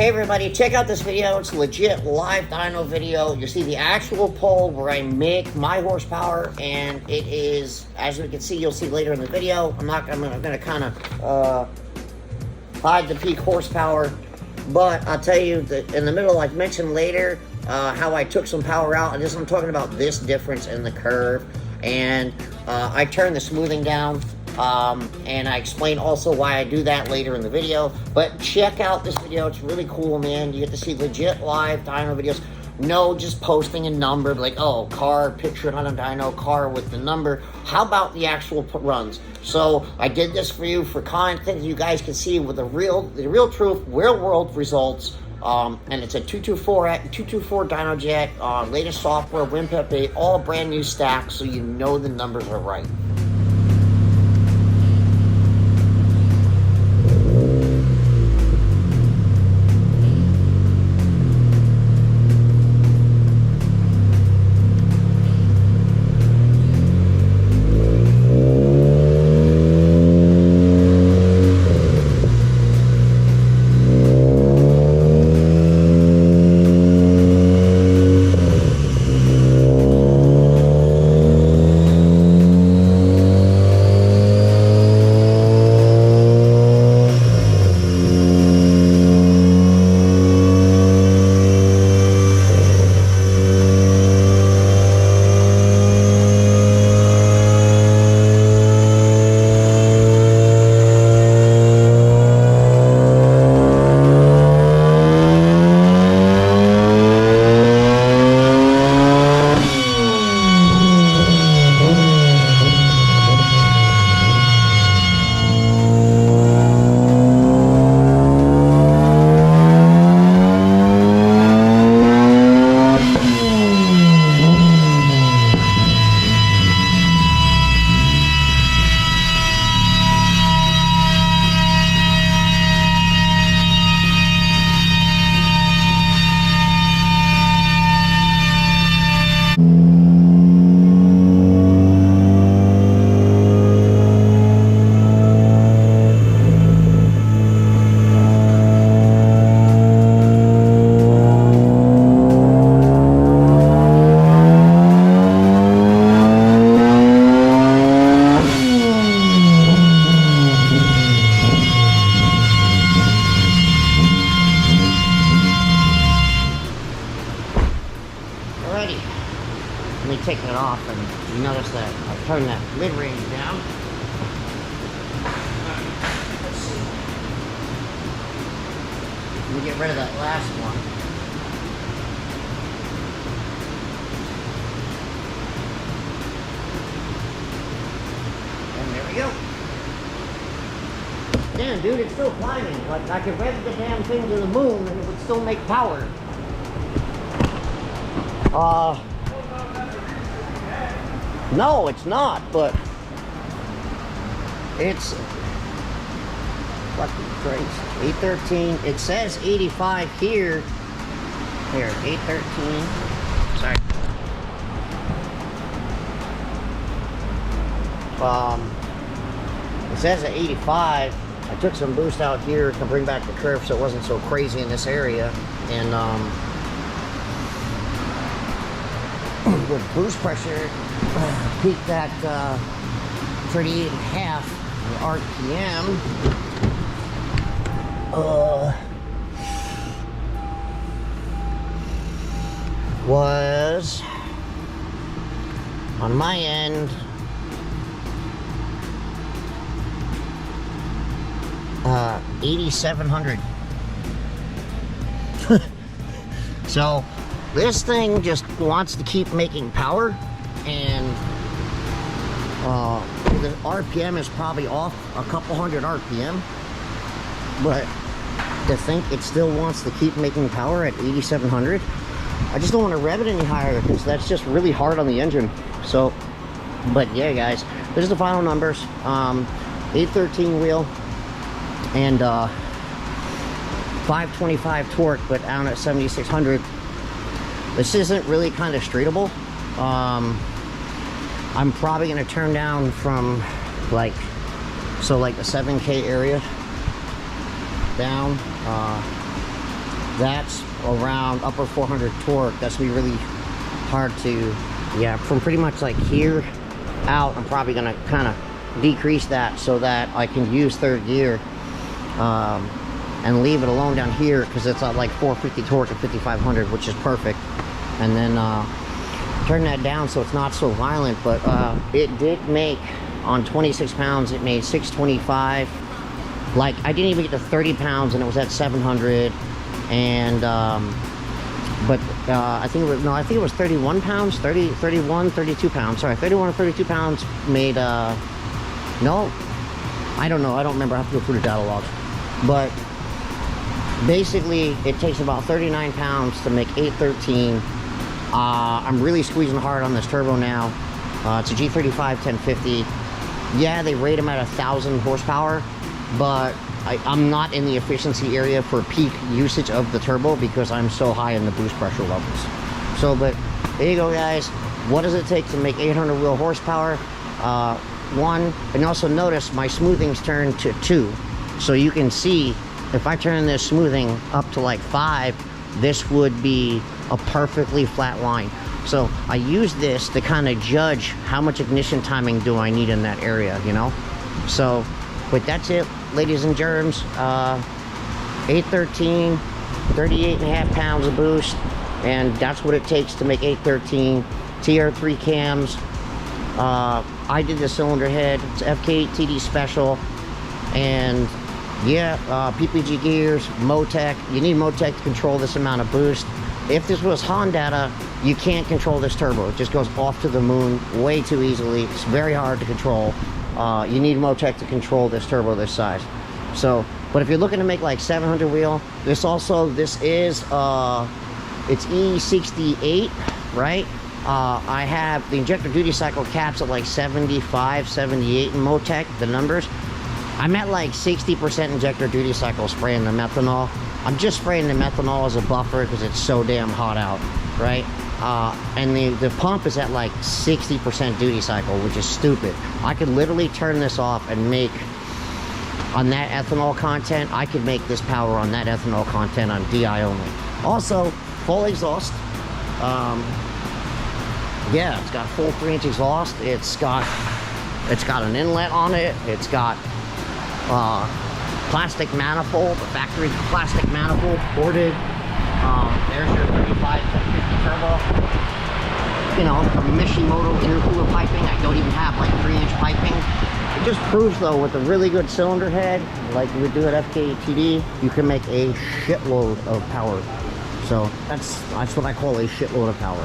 Hey everybody, check out this video. It's a legit live dyno video. You see the actual pole where I make my horsepower, and it is, as you can see, you'll see later in the video. I'm gonna kind of hide the peak horsepower, but I'll tell you that in the middle, like mentioned later, how I took some power out, and I'm talking about this difference in the curve, and I turned the smoothing down. And I explain also why I do that later in the video. But check out this video. It's really cool, man. You get to see legit live dyno videos. No just posting a number, like, oh, car pictured on a dyno, car with the number. How about the actual runs? So I did this for you for content you guys can see with the real truth, real world results. And it's a 224 dyno jet, latest software, WinPep 8, all brand new stacks, so you know the numbers are right. Me taking it off, and you notice that I turned that mid range down. Let's see. Let me get rid of that last one. And there we go. Damn, dude, it's still climbing. Like, I could rev the damn thing to the moon and it would still make power. No, it's not, but it's fucking crazy. 813, it says 85 here. Here, 813. Sorry. It says at 85. I took some boost out here to bring back the curve so it wasn't so crazy in this area. And with boost pressure, peaked at 38.5 RPM. Was on my end 8,700. So this thing just wants to keep making power, and the RPM is probably off a couple hundred RPM, but to think it still wants to keep making power at 8,700, I just don't want to rev it any higher because that's just really hard on the engine. So, but yeah, guys, this is the final numbers. 813 wheel and 525 torque, but down at 7,600. This isn't really kind of straightable. I'm probably going to turn down from like the 7K area down. that's around upper 400 torque. That's gonna be really hard to, yeah, from pretty much like here out, I'm probably gonna kind of decrease that so that I can use third gear and leave it alone down here, because it's at like 450 torque and 5500, which is perfect. And then turn that down so it's not so violent. But it did make, on 26 pounds, it made 625. Like, I didn't even get to 30 pounds and it was at 700. And but I think it was, no, I think it was 31 pounds, 31, 32 pounds, sorry, 31 or 32 pounds made, no, I don't know, I don't remember, I have to go through the data logs. But basically, it takes about 39 pounds to make 813. I'm really squeezing hard on this turbo now. It's a G35-1050. Yeah, they rate them at 1,000 horsepower, but I'm not in the efficiency area for peak usage of the turbo because I'm so high in the boost pressure levels. So, but there you go, guys. What does it take to make 800 wheel horsepower? 1, and also notice my smoothing's turned to 2. So you can see, if I turn this smoothing up to like 5, this would be a perfectly flat line. So I use this to kind of judge how much ignition timing do I need in that area, you know? So, but that's it, ladies and germs. 813, 38.5 pounds of boost, and that's what it takes to make 813. TR3 cams. I did the cylinder head. It's Fk8 TD special, and yeah, PPG gears, Motec. You need Motec to control this amount of boost. If this was Honda, you can't control this turbo. It just goes off to the moon way too easily. It's very hard to control. You need Motec to control this turbo this size. So, but if you're looking to make like 700 wheel, this is, it's E68, right? I have the injector duty cycle caps at like 75, 78 in Motec, the numbers. I'm at like 60% injector duty cycle spraying the methanol. I'm just spraying the methanol as a buffer because it's so damn hot out, right? And the pump is at like 60% duty cycle, which is stupid. I could literally turn this off and make, on that ethanol content, I could make this power on that ethanol content on DI only. Also, full exhaust. Yeah, it's got full 3-inch exhaust. It's got an inlet on it. It's got plastic manifold, a factory plastic manifold ported. There's your 35-1050 turbo. You know, a Mishimoto intercooler piping. I don't even have like 3-inch piping. It just proves though, with a really good cylinder head, like we would do at Fk8 TD, you can make a shitload of power. So that's what I call a shitload of power.